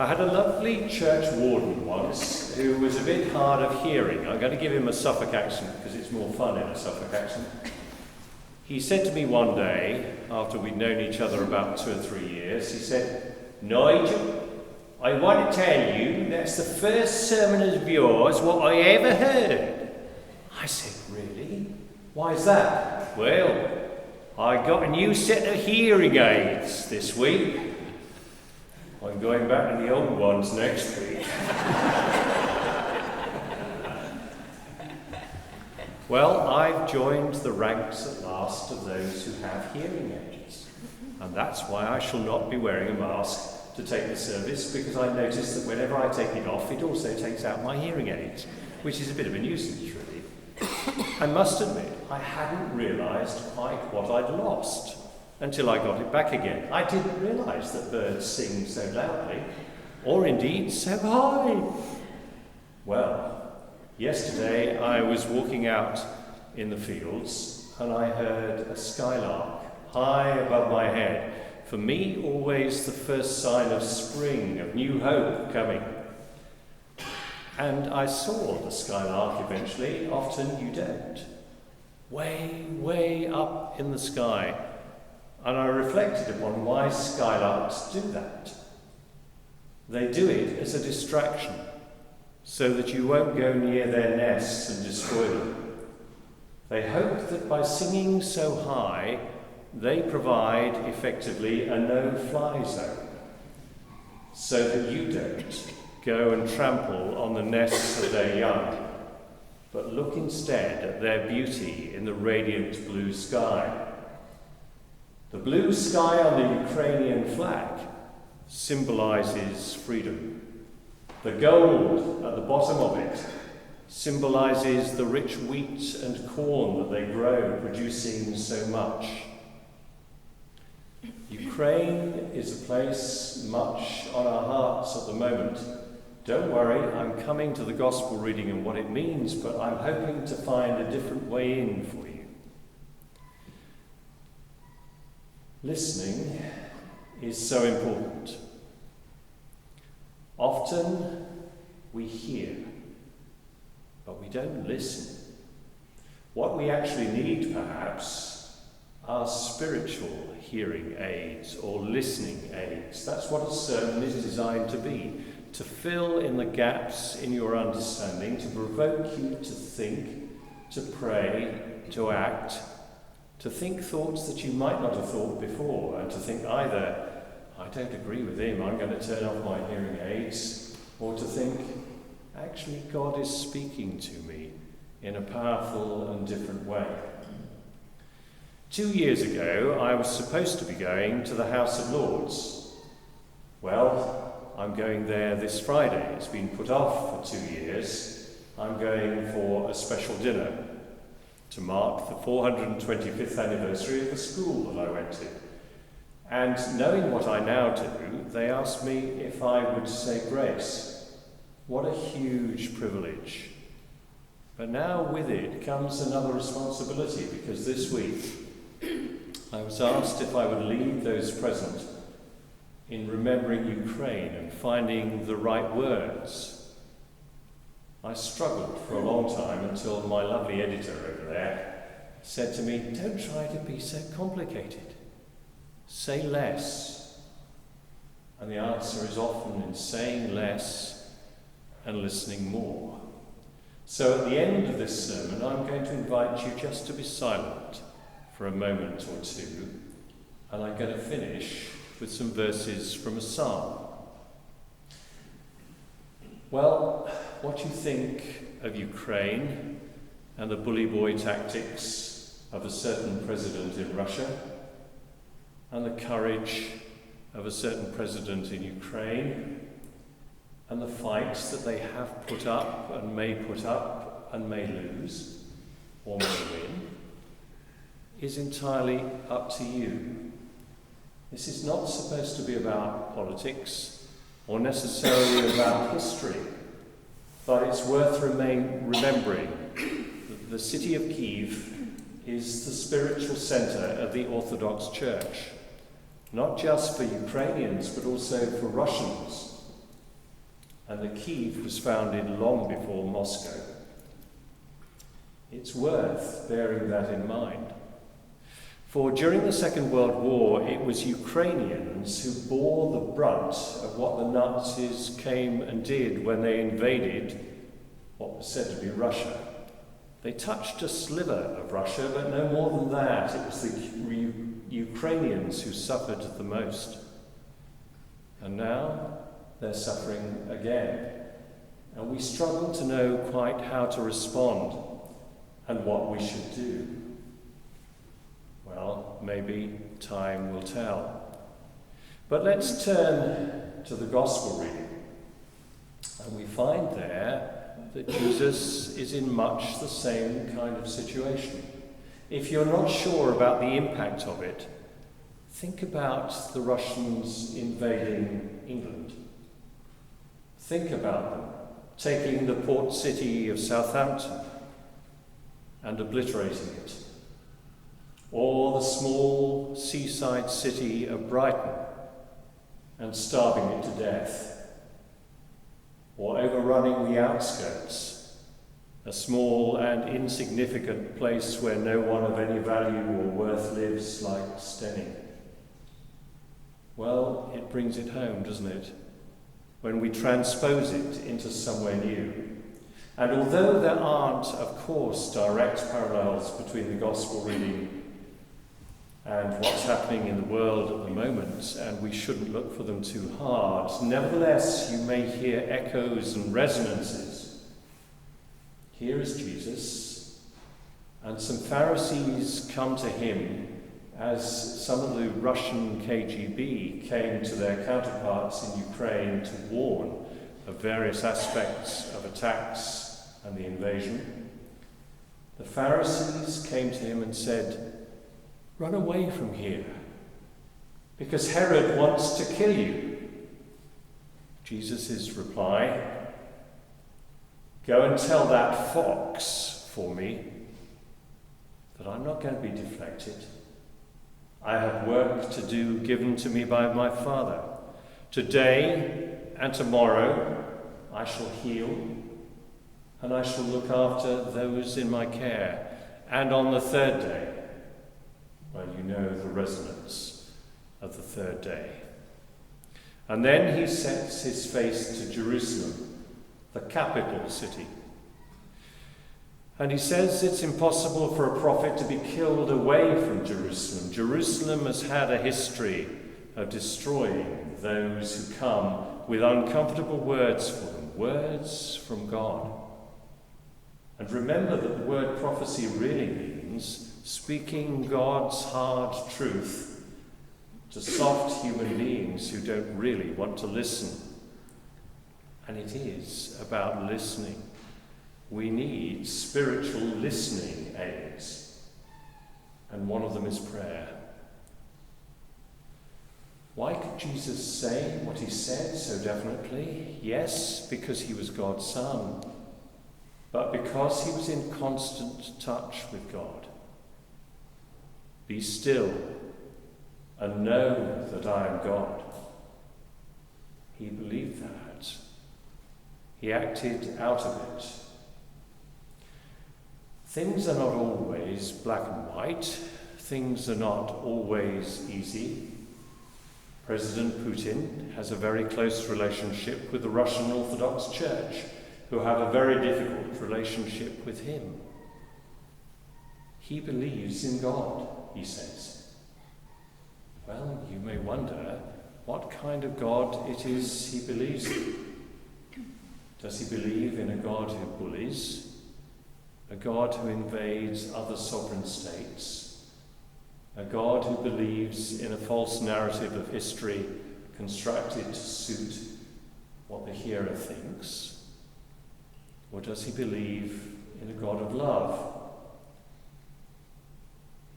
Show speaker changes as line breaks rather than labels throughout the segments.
I had a lovely church warden once who was a bit hard of hearing. I'm going to give him a Suffolk accent because it's more fun in a Suffolk accent. He said to me one day, after we'd known each other about 2 or 3 years, he said, "Nigel, I want to tell you that's the first sermon of yours what I ever heard." I said, "Really? Why is that?" "Well, I got a new set of hearing aids this week. I'm going back to the old ones next week." Well, I've joined the ranks at last of those who have hearing aids. And that's why I shall not be wearing a mask to take the service, because I notice that whenever I take it off, it also takes out my hearing aids, which is a bit of a nuisance, really. I must admit, I hadn't realised quite what I'd lost until I got it back again. I didn't realise that birds sing so loudly, or indeed so high. Well, yesterday I was walking out in the fields and I heard a skylark high above my head. For me, always the first sign of spring, of new hope coming. And I saw the skylark eventually. Often you don't. Way, way up in the sky. And I reflected upon why skylarks do that. They do it as a distraction, so that you won't go near their nests and destroy them. They hope that by singing so high, they provide, effectively, a no-fly zone, so that you don't go and trample on the nests of their young, but look instead at their beauty in the radiant blue sky. The blue sky on the Ukrainian flag symbolises freedom. The gold at the bottom of it symbolises the rich wheat and corn that they grow, producing so much. Ukraine is a place much on our hearts at the moment. Don't worry, I'm coming to the gospel reading and what it means, but I'm hoping to find a different way in for you. Listening is so important. Often we hear, but we don't listen. What we actually need, perhaps, are spiritual hearing aids or listening aids. That's what a sermon is designed to be, to fill in the gaps in your understanding, to provoke you to think, to pray, to act, to think thoughts that you might not have thought before, and to think either, "I don't agree with him, I'm going to turn off my hearing aids," or to think, "Actually, God is speaking to me in a powerful and different way." 2 years ago, I was supposed to be going to the House of Lords. Well, I'm going there this Friday. It's been put off for 2 years. I'm going for a special dinner to mark the 425th anniversary of the school that I went to. And knowing what I now do, they asked me if I would say grace. What a huge privilege. But now with it comes another responsibility, because this week I was asked if I would lead those present in remembering Ukraine and finding the right words. I struggled for a long time until my lovely editor over there said to me, "Don't try to be so complicated. Say less." And the answer is often in saying less and listening more. So at the end of this sermon, I'm going to invite you just to be silent for a moment or two, and I'm going to finish with some verses from a psalm. Well, what do you think of Ukraine and the bully boy tactics of a certain president in Russia, and the courage of a certain president in Ukraine, and the fights that they have put up and may lose or may win, is entirely up to you. This is not supposed to be about politics or necessarily about history, but it's worth remembering that the city of Kyiv is the spiritual centre of the Orthodox Church, not just for Ukrainians, but also for Russians and the Kyiv was founded long before Moscow. It's worth bearing that in mind. For during the Second World War, it was Ukrainians who bore the brunt of what the Nazis came and did when they invaded what was said to be Russia. They touched a sliver of Russia, but no more than that. It was the Ukrainians who suffered the most. And now they're suffering again. And we struggle to know quite how to respond and what we should do. Well, maybe time will tell. But let's turn to the Gospel reading. And we find there that Jesus is in much the same kind of situation. If you're not sure about the impact of it, think about the Russians invading England. Think about them taking the port city of Southampton and obliterating it, or the small seaside city of Brighton and starving it to death, or overrunning the outskirts, a small and insignificant place where no one of any value or worth lives, like Steyning. Well, it brings it home, doesn't it, when we transpose it into somewhere new. And although there aren't, of course, direct parallels between the Gospel reading and what's happening in the world at the moment, and we shouldn't look for them too hard, nevertheless, you may hear echoes and resonances. Here is Jesus, and some Pharisees come to him as some of the Russian KGB came to their counterparts in Ukraine to warn of various aspects of attacks and the invasion. The Pharisees came to him and said, "Run away from here, because Herod wants to kill you." Jesus' reply, "Go and tell that fox for me that I'm not going to be deflected. I have work to do given to me by my Father. Today and tomorrow I shall heal, and I shall look after those in my care. And on the third day," well, you know the resonance of the third day. And then he sets his face to Jerusalem, the capital city. And he says it's impossible for a prophet to be killed away from Jerusalem. Jerusalem has had a history of destroying those who come with uncomfortable words for them, words from God. And remember that the word prophecy really means speaking God's hard truth to soft human beings who don't really want to listen. And it is about listening. We need spiritual listening aids, and one of them is prayer. Why could Jesus say what he said so definitely? Yes, because he was God's Son, but because he was in constant touch with God. Be still and know that I am God. He believed that. He acted out of it. Things are not always black and white. Things are not always easy. President Putin has a very close relationship with the Russian Orthodox Church, who have a very difficult relationship with him. He believes in God, he says. Well, you may wonder what kind of God it is he believes in. Does he believe in a God who bullies? A God who invades other sovereign states? A God who believes in a false narrative of history constructed to suit what the hearer thinks? Or does he believe in a God of love?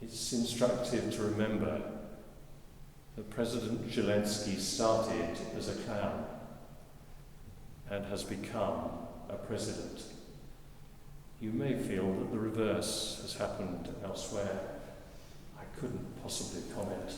It's instructive to remember that President Zelensky started as a clown and has become a president. You may feel that the reverse has happened elsewhere. I couldn't possibly comment.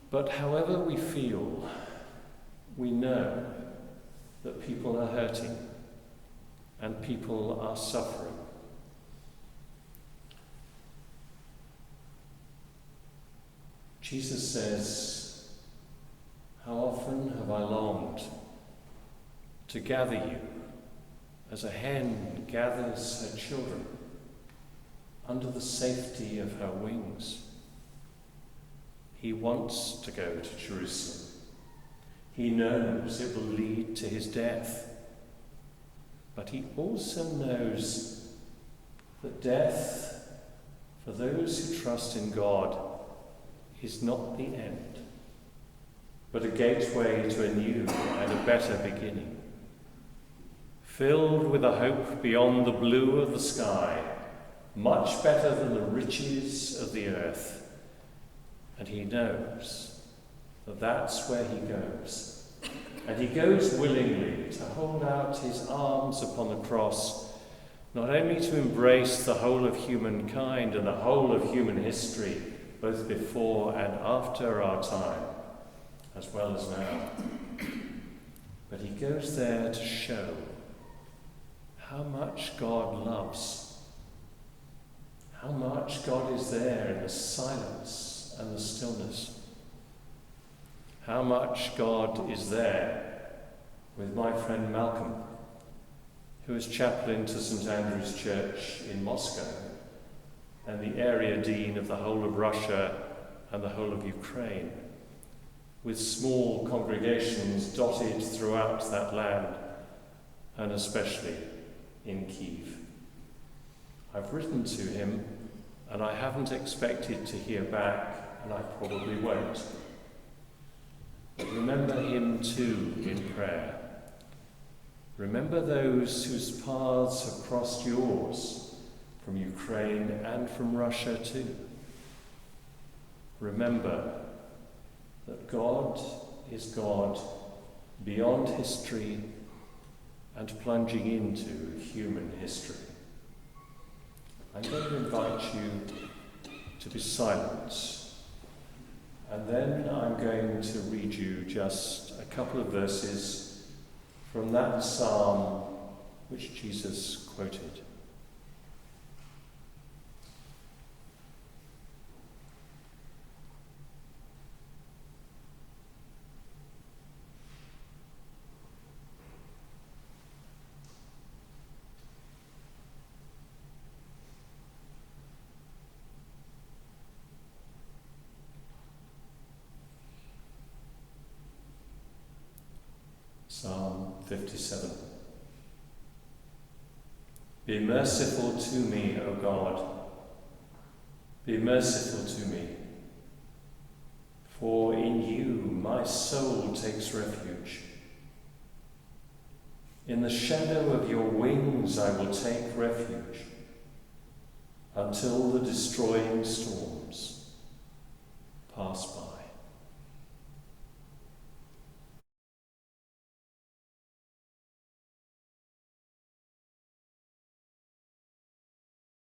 But however we feel, we know that people are hurting and people are suffering. Jesus says, "How often have I longed to gather you as a hen gathers her children under the safety of her wings." He wants to go to Jerusalem. He knows it will lead to his death. But he also knows that death, for those who trust in God, is not the end, but a gateway to a new and a better beginning, filled with a hope beyond the blue of the sky, much better than the riches of the earth. And he knows that that's where he goes. And he goes willingly to hold out his arms upon the cross, not only to embrace the whole of humankind and the whole of human history, both before and after our time, as well as now, but he goes there to show how much God loves, how much God is there in the silence and the stillness, how much God is there with my friend Malcolm, who is chaplain to St. Andrew's Church in Moscow and the area dean of the whole of Russia and the whole of Ukraine, with small congregations dotted throughout that land, and especially in Kyiv. I've written to him, and I haven't expected to hear back, and I probably won't. But remember him too in prayer. Remember those whose paths have crossed yours, from Ukraine and from Russia too. Remember that God is God beyond history and plunging into human history. I'm going to invite you to be silent, and then I'm going to read you just a couple of verses from that psalm which Jesus quoted. Psalm 57. Be merciful to me, O God. Be merciful to me. For in you my soul takes refuge. In the shadow of your wings I will take refuge until the destroying storms pass by.